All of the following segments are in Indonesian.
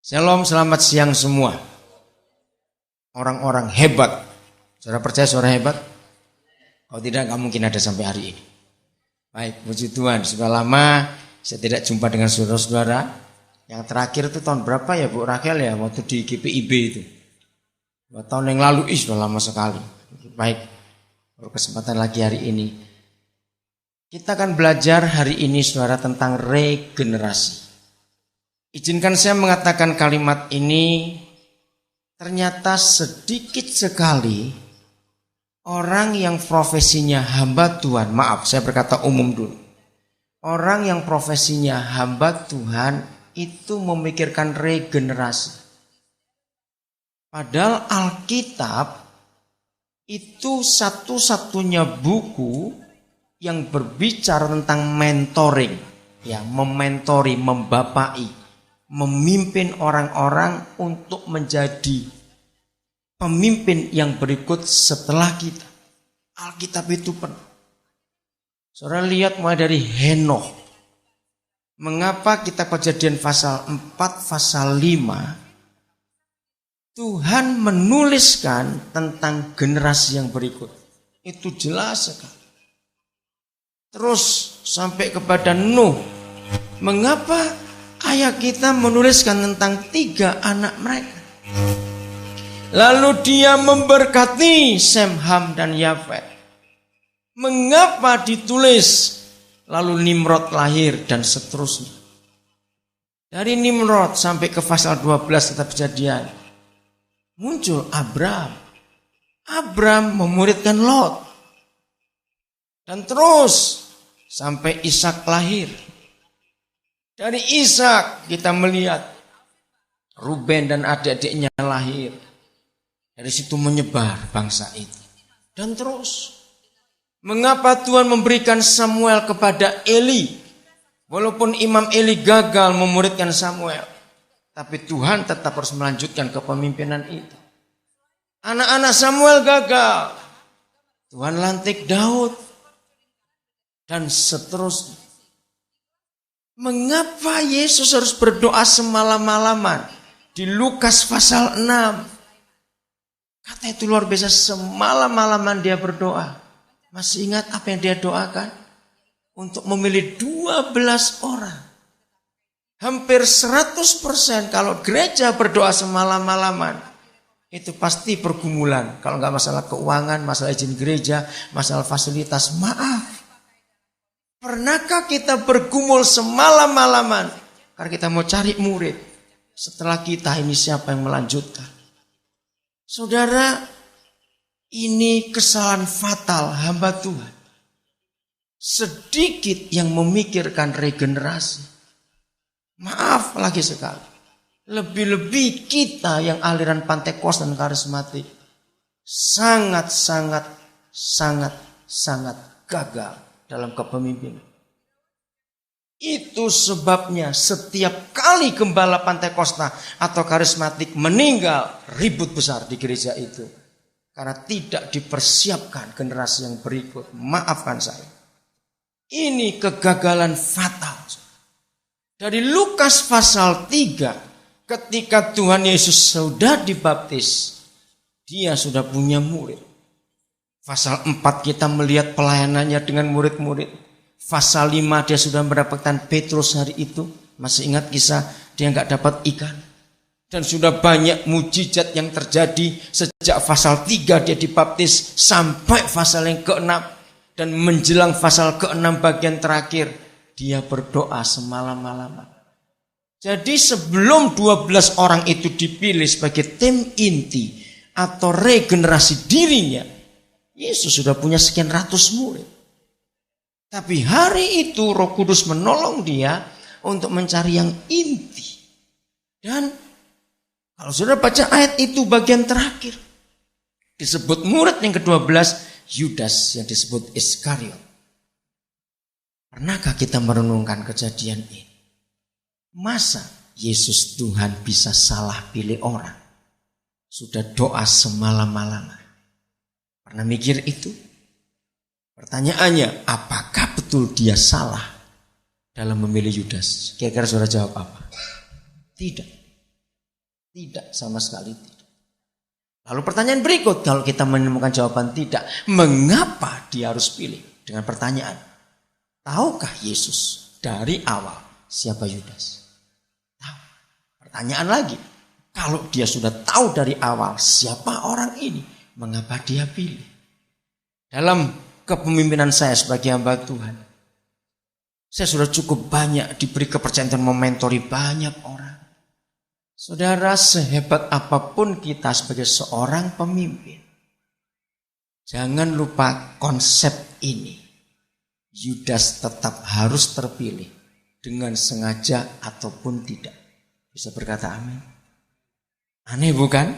Shalom, selamat siang semua. Orang-orang hebat. Saudara percaya saudara hebat? Kalau tidak, nggak mungkin ada sampai hari ini. Baik, puji Tuhan. Sudah lama saya tidak jumpa dengan saudara-saudara. Yang terakhir itu tahun berapa ya Bu Rakel ya? Waktu di GPIB itu. 2 tahun yang lalu, sudah lama sekali. Baik, berkesempatan lagi hari ini. Kita akan belajar hari ini saudara tentang regenerasi. Izinkan saya mengatakan kalimat ini, ternyata sedikit sekali orang yang profesinya hamba Tuhan, maaf saya berkata umum dulu. Orang yang profesinya hamba Tuhan itu memikirkan regenerasi. Padahal Alkitab itu satu-satunya buku yang berbicara tentang mentoring, ya, mementori, membapai, memimpin orang-orang untuk menjadi pemimpin yang berikut setelah kita. Alkitab itu penuh. Saudara lihat mulai dari Henokh. Mengapa kita Kejadian pasal 4, pasal 5, Tuhan menuliskan tentang generasi yang berikut. Itu jelas sekali. Terus sampai kepada Nuh. Mengapa ayat kita menuliskan tentang 3 anak mereka? Lalu dia memberkati Sem, Ham, dan Yafet. Mengapa ditulis? Lalu Nimrod lahir dan seterusnya. Dari Nimrod sampai ke pasal 12 kitab Kejadian muncul Abram. Abram memuridkan Lot. Dan terus sampai Ishak lahir. Dari Ishak kita melihat Ruben dan adik-adiknya lahir. Dari situ menyebar bangsa itu. Dan terus. Mengapa Tuhan memberikan Samuel kepada Eli? Walaupun Imam Eli gagal memuridkan Samuel. Tapi Tuhan tetap harus melanjutkan kepemimpinan itu. Anak-anak Samuel gagal. Tuhan lantik Daud. Dan seterusnya. Mengapa Yesus harus berdoa semalam-malaman? Di Lukas pasal 6. Kata itu luar biasa, semalam-malaman dia berdoa. Masih ingat apa yang dia doakan? Untuk memilih 12 orang. Hampir 100% kalau gereja berdoa semalam-malaman. Itu pasti pergumulan. Kalau nggak masalah keuangan, masalah izin gereja, masalah fasilitas, maaf. Pernahkah kita bergumul semalam-malaman karena kita mau cari murid? Setelah kita ini siapa yang melanjutkan? Saudara, ini kesalahan fatal hamba Tuhan. Sedikit yang memikirkan regenerasi. Maaf lagi sekali. Lebih-lebih kita yang aliran Pantekos dan karismatik. Sangat gagal dalam kepemimpinan. Itu sebabnya setiap kali gembala Pantekosta atau karismatik meninggal, ribut besar di gereja itu. Karena tidak dipersiapkan generasi yang berikut. Maafkan saya. Ini kegagalan fatal. Dari Lukas pasal 3, ketika Tuhan Yesus sudah dibaptis, dia sudah punya murid. Pasal 4 kita melihat pelayanannya dengan murid-murid. Pasal 5 dia sudah mendapatkan Petrus hari itu. Masih ingat kisah dia nggak dapat ikan. Dan sudah banyak mujizat yang terjadi. Sejak pasal 3 dia dibaptis sampai pasal yang ke-6. Dan menjelang pasal ke-6 bagian terakhir. Dia berdoa semalam-malaman. Jadi sebelum 12 orang itu dipilih sebagai tim inti atau regenerasi dirinya, Yesus sudah punya sekian ratus murid. Tapi hari itu Roh Kudus menolong dia untuk mencari yang inti. Dan kalau sudah baca ayat itu bagian terakhir, disebut murid yang ke-12, Yudas yang disebut Iskariot. Pernahkah kita merenungkan kejadian ini? Masa Yesus Tuhan bisa salah pilih orang? Sudah doa semalam-malaman. Pernah mikir itu? Pertanyaannya, apakah betul dia salah dalam memilih Yudas? Kira-kira saudara jawab apa? Tidak. Tidak, sama sekali tidak. Lalu pertanyaan berikut, kalau kita menemukan jawaban tidak, mengapa dia harus pilih? Dengan pertanyaan, tahukah Yesus dari awal siapa Yudas? Tahu. Pertanyaan lagi, kalau dia sudah tahu dari awal siapa orang ini, mengapa dia pilih? Dalam kepemimpinan saya sebagai hamba Tuhan, saya sudah cukup banyak diberi kepercayaan dan mementori banyak orang. Saudara, sehebat apapun kita sebagai seorang pemimpin, jangan lupa konsep ini. Yudas tetap harus terpilih dengan sengaja ataupun tidak. Bisa berkata amin? Aneh bukan?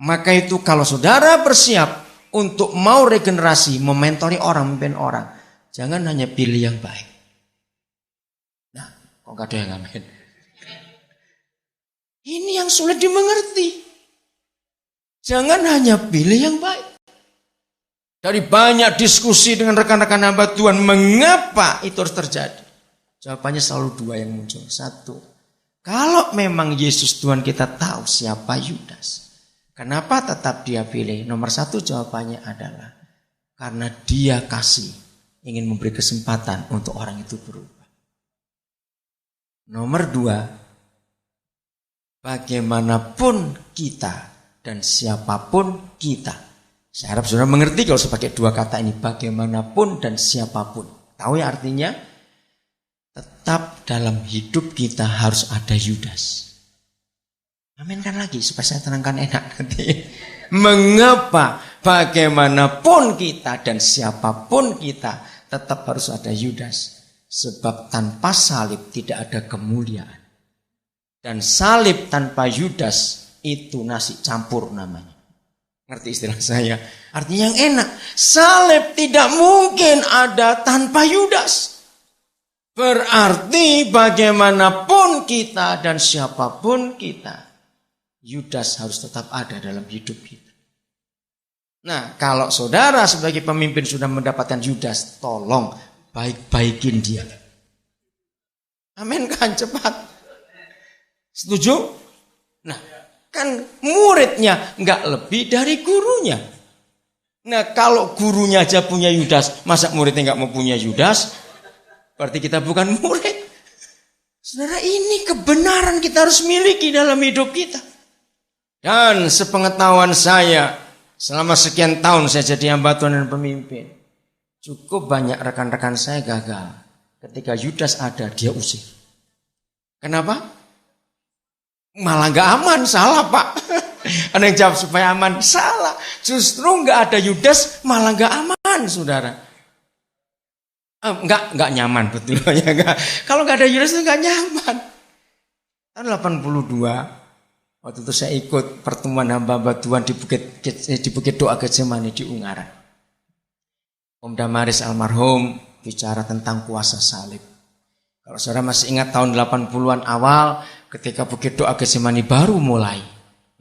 Maka itu kalau saudara bersiap untuk mau regenerasi, mementori orang, memimpin orang, jangan hanya pilih yang baik. Nah, kok gak ada yang amin? Ini yang sulit dimengerti. Jangan hanya pilih yang baik. Dari banyak diskusi dengan rekan-rekan hamba Tuhan, mengapa itu harus terjadi? Jawabannya selalu dua yang muncul. Satu, kalau memang Yesus Tuhan kita tahu siapa Yudas, kenapa tetap dia pilih? Nomor satu jawabannya adalah karena dia kasih, ingin memberi kesempatan untuk orang itu berubah. Nomor dua, bagaimanapun kita dan siapapun kita. Saya harap saudara mengerti kalau saya pakai dua kata ini. Bagaimanapun dan siapapun. Tahu ya artinya? Tetap dalam hidup kita harus ada Yudas. Aminkan lagi supaya saya terangkan enak nanti. Mengapa bagaimanapun kita dan siapapun kita tetap harus ada Yudas? Sebab tanpa salib tidak ada kemuliaan. Dan salib tanpa Yudas itu nasi campur namanya. Ngerti istilah saya? Artinya yang enak. Salib tidak mungkin ada tanpa Yudas. Berarti bagaimanapun kita dan siapapun kita, Yudas harus tetap ada dalam hidup kita. Nah, kalau saudara sebagai pemimpin sudah mendapatkan Yudas, tolong baik-baikin dia. Amin kan, cepat. Setuju? Nah, kan muridnya nggak lebih dari gurunya. Nah, kalau gurunya aja punya Yudas, masa muridnya nggak mau punya Yudas? Berarti kita bukan murid. Saudara, ini kebenaran kita harus miliki dalam hidup kita. Dan sepengetahuan saya, selama sekian tahun saya jadi hamba Tuhan dan pemimpin, cukup banyak rekan-rekan saya gagal. Ketika Yudas ada, dia usir. Kenapa? Malah gak aman, salah Pak. Ada yang jawab supaya aman, salah. Justru gak ada Yudas, malah gak aman, saudara. Enggak nyaman, betul ya. Kalau gak ada Yudas itu gak nyaman. Tahun 82, waktu itu saya ikut pertemuan hamba-hamba Tuhan di Bukit Doa Getsemani di Ungaran. Om Damaris almarhum bicara tentang kuasa salib. Kalau saudara masih ingat tahun 80-an awal, ketika Bukit Doa Getsemani baru mulai.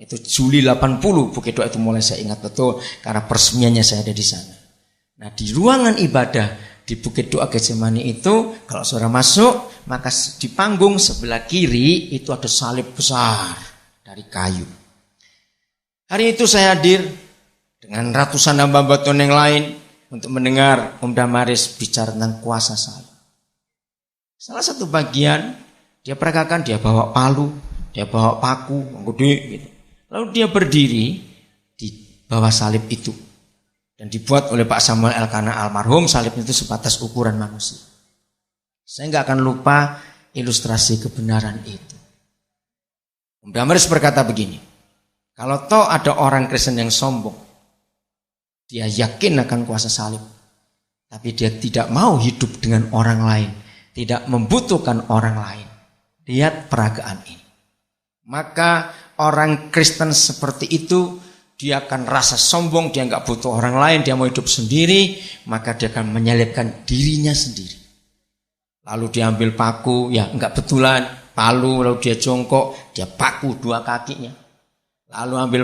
Itu Juli 80 Bukit Doa itu mulai, saya ingat betul. Karena peresmiannya saya ada di sana. Nah, di ruangan ibadah di Bukit Doa Getsemani itu, kalau saudara masuk, maka di panggung sebelah kiri itu ada salib besar dari kayu. Hari itu saya hadir dengan ratusan hamba-hamba Tuhan yang lain untuk mendengar Om Damaris bicara tentang kuasa salib. Salah satu bagian dia peragakan, dia bawa palu, dia bawa paku, gede gitu. Lalu dia berdiri di bawah salib itu. Dan dibuat oleh Pak Samuel Elkana almarhum, salibnya itu sebatas ukuran manusia. Saya nggak akan lupa ilustrasi kebenaran itu. Om Damaris berkata begini, kalau toh ada orang Kristen yang sombong, dia yakin akan kuasa salib, tapi dia tidak mau hidup dengan orang lain, tidak membutuhkan orang lain. Lihat peragaan ini. Maka orang Kristen seperti itu, dia akan rasa sombong, dia nggak butuh orang lain, dia mau hidup sendiri, maka dia akan menyalibkan dirinya sendiri. Lalu dia ambil paku, ya nggak betulan, palu, lalu dia jongkok, dia paku dua kakinya. Lalu ambil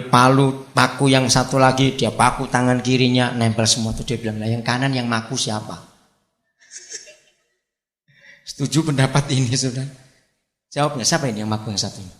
paku yang satu lagi, dia paku tangan kirinya, nempel semua itu. Dia bilang, lah yang kanan yang maku siapa? Setuju pendapat ini, saudara? Jawabnya, siapa ini yang maku yang satu ini?